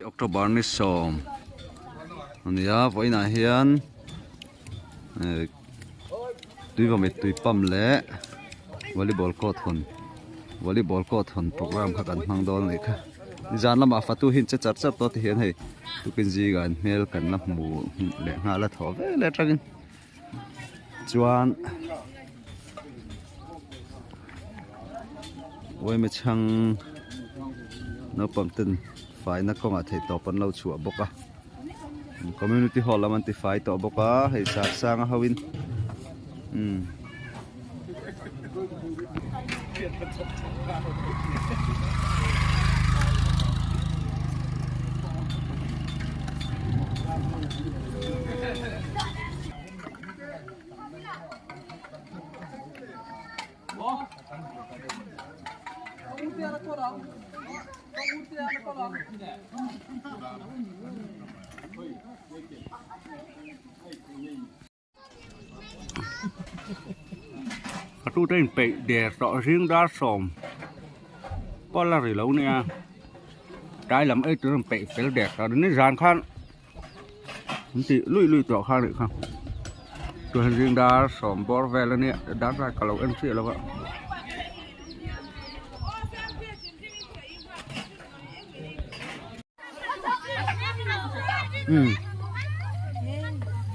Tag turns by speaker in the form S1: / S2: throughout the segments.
S1: October ni som ania voina hian tuiwamit tuipam le volleyball court hon program kha kan hmang dol ni kha zan lama fatu hin che char chap to ti hian hei tukin ji gan mel kan la mu le nga la tho ve le trawin chuan oi me chang no pamten fai na konga thei to pan lo chu boka community hall laman ti fai to boka hei sa sang hawin
S2: tu trên bệ để rõ riêng ra sòm có là gì lâu nè trái làm ấy từ bệ phải đẹp rồi đến dàn khăn chỉ lui trọ khăn được không từ riêng ra sòm bó về là nè đá ra cả lâu em xịa lâu ạ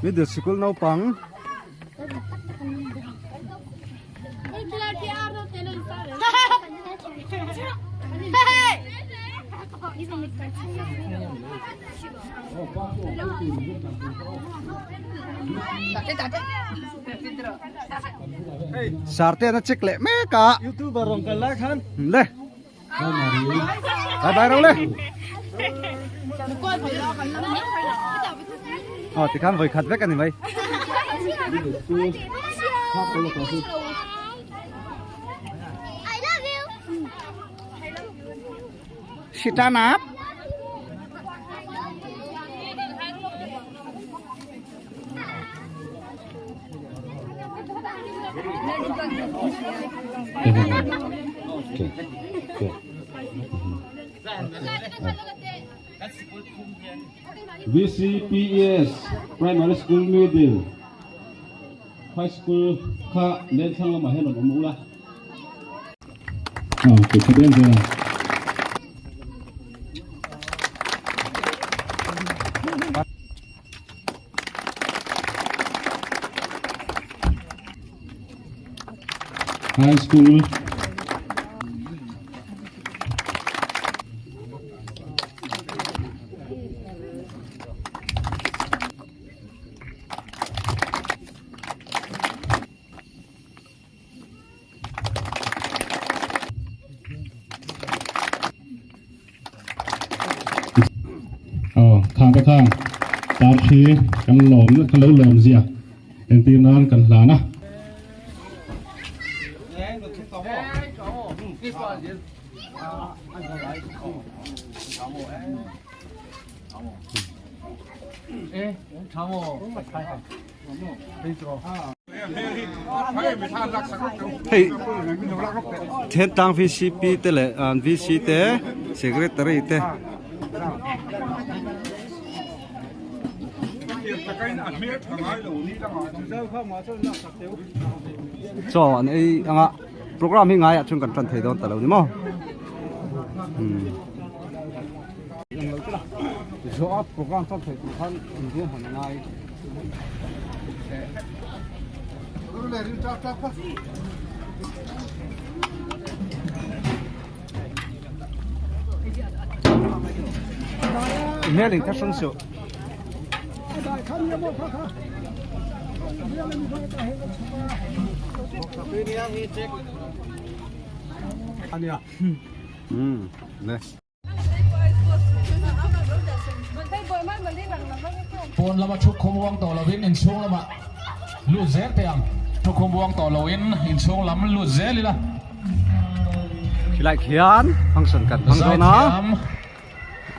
S2: biết được school nấu bằng sarte na check le me ka
S3: YouTuber rong kan la khan
S2: le bye rong le thì khám với khát vét cái này mấy Sita nap
S4: VCPES Primary School Middle High School kha lên sang là mà hết rồi mũ la từ cái bên kia High School khang cái khang tao khi cần lẩu lòm gì à em tin nó cần là na
S2: hey thiên tang VCP te le VC te secretary te cho anh ấy anh ạ program hiện ngay chúng cần trần thầy đón tờ lâu đi mò rõ program trần thầy tụi thân hình như hàng ngày nghe linh thắt sông sữa
S3: 아니야.
S2: 네.
S5: Pon lama chuk khomwang to lawin in sung lama lu zer teang chuk khomwang to lawin in sung lam lu zer lila
S2: lại khian function kan hang do na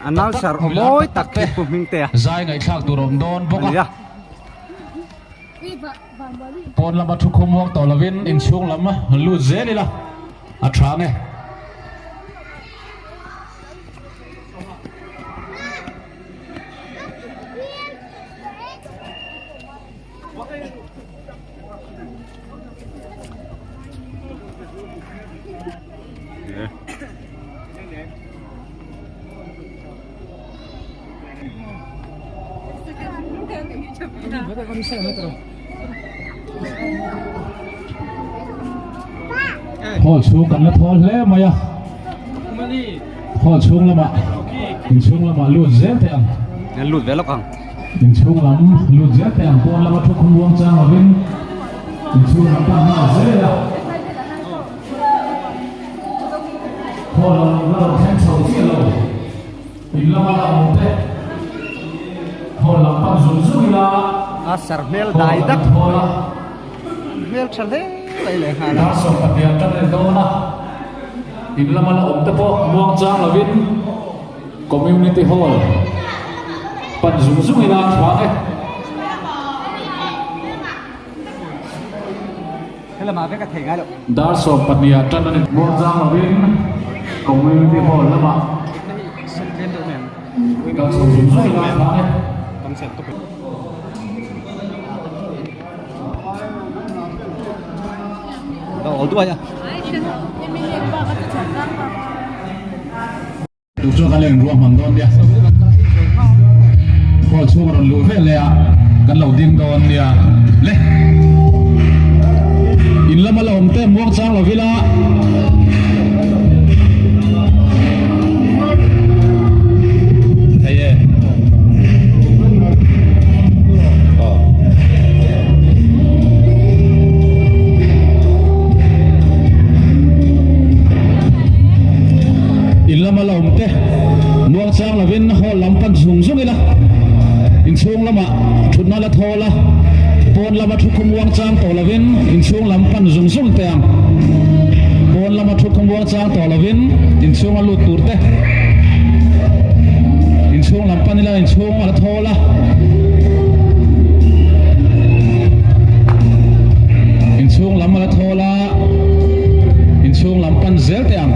S2: announcer omoi takki pu ming te
S5: zai ngai thak turom don boka
S2: ya
S5: pon lama chuk khomwang to lawin in sung lam lu zer lila atrange พอชูกันแล้วทอนแล้วมาอ่ะพอชูแล้วมาอินชูแล้วมาลุดเจ็บเตียง
S1: งั้นหลุดไว้แล้วกัง
S5: อินชูแล้วลุดเจ็บเตียงตัวแล้วมาทุกคนวงจางวินอินชูแล้วตั้งหน้าเสียพอเราแข่งโซ่ที่เราอินแล้วมาเราเตะพอเราปั้นซุ่มๆละ
S1: asar mel
S5: พอ
S1: dai
S5: เรา
S1: dak
S5: พอละ
S1: mel chale lai le ha
S5: ดาส่งปฏิญาณกันเลยโดนะอินละมันอมตะโพมวงจางละวินคอมมูนิตี้ฮอลปันซุ่มๆอีลาช้าเอ๊ะ
S1: thế là mà với cái thẻ ngay đâu
S5: ดาส่งปฏิญาณกันเลยมวงจางละวินคอมมูนิตี้ฮอลละมาการส่งซุ่มๆอีลาช้าเอ๊ะ
S1: đâu ở đuôi nha
S5: ดูช่วงกันเรื่องรวมมันโดนเดียวพอช่วงเราลุ้นเลยอ่ะกันเราดิ้งโดนเดียวเลยอินละมาเราเต็มวงจางเราวิลาเฮ้ยอินละมาเราเต็มวงจางเราวินหอลำปันสูงสุดเลยละอินช่วงละมาชุดนั่นละทอละปนละมาทุกขมวงจางต่อละวินอินช่วงลำปันสูงสุดเตียงปนละมาทุกขมวงจางต่อละวินอินช่วงละลุตูร์เตอินช่วงลำปันนี่ละอินช่วงละทอละอินช่วงลำมาละทอละอินช่วงลำปันเซลเตียง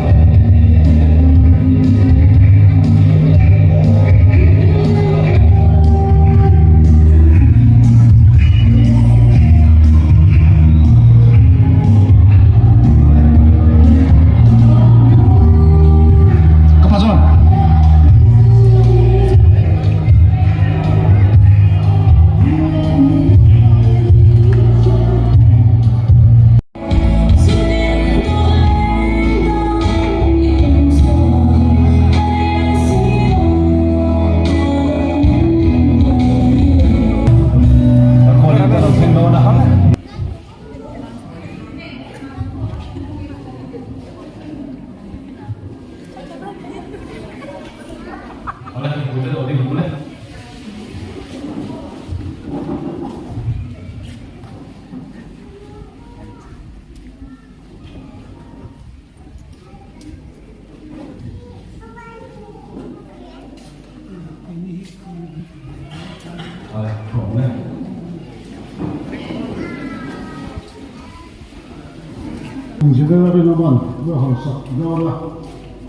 S3: 现在那边老板要好少，要了，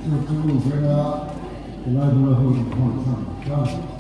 S3: 这中午这个来多了后就放上，是吧？